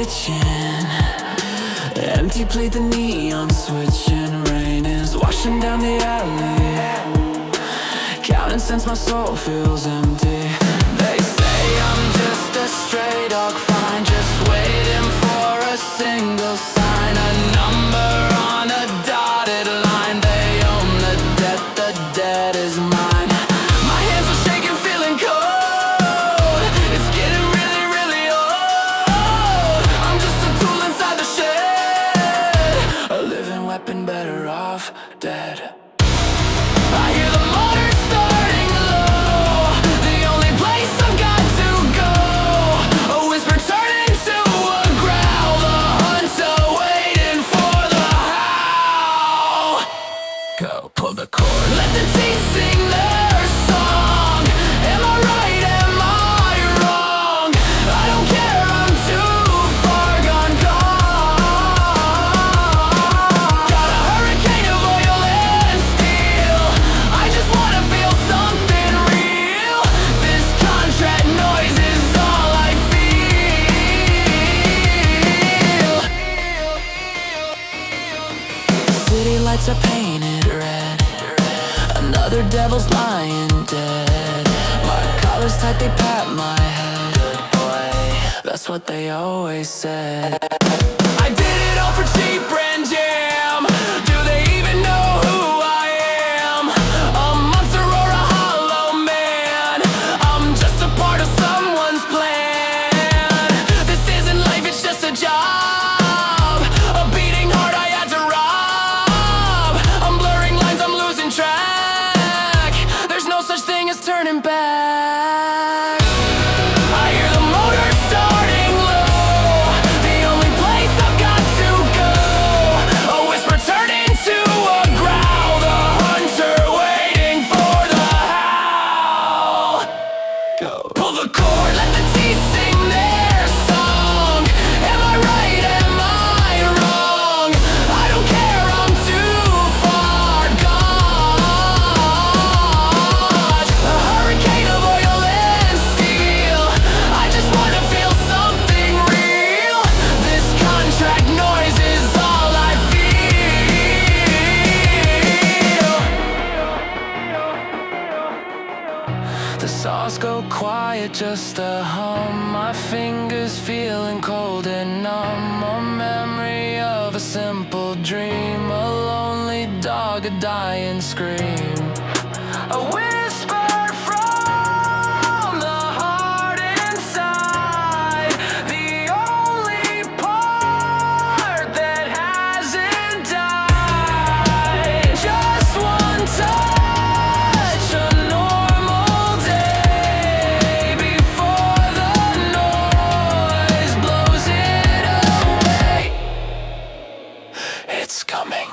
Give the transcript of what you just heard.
kitchen. Empty plate, the neon switching. Rain is washing down the alley. Counting cents, my soul feels empty. They say I'm just a stray dog, fine, just waiting for a single sign. A number on a dotted line. They own the debt is mine. My hands are shaking, feeling cold. It's getting really, really old. I'm just a tool inside the shed. A living weapon, better off dead. I hear the motor starting low. The only place I've got to go. A whisper turning to a growl. The hunter waiting for the howl. Go pull the cord, let the teeth sing their song. Am I right? Am I wrong? I don't care, I'm too far gone. Got a hurricane of oil and steel. I just wanna feel something real. This contract noise is all I feel. The city lights are painted red. Another devil's lying dead. My collar's tight, they pat my head. Good boy, that's what they always said. I did it all for cheap brand jam. Do they even know who I am? A monster or a hollow man? I'm just a part of someone's plan. This isn't life, it's just a job. A beating heart I had to rob. I'm blurring lines, I'm losing track. There's no such thing as turning back. I hear the motor starting low. The only place I've got to go. A whisper turning to a growl. The hunter waiting for the howl. Go pull the cord, let the teeth sing their song. Am I right? Am I wrong? I don't care, I'm too far gone. A hurricane of oil and steel. I just wanna feel something real. This contract noise is all I feel. The saws go quiet, just a hum. My fingers feeling cold and numb. A memory of a simple dream. A lonely dog, a dying scream. A whisper from the heart inside. The only part that hasn't died. Just one touch, a normal day. Before the noise blows it away. It's coming.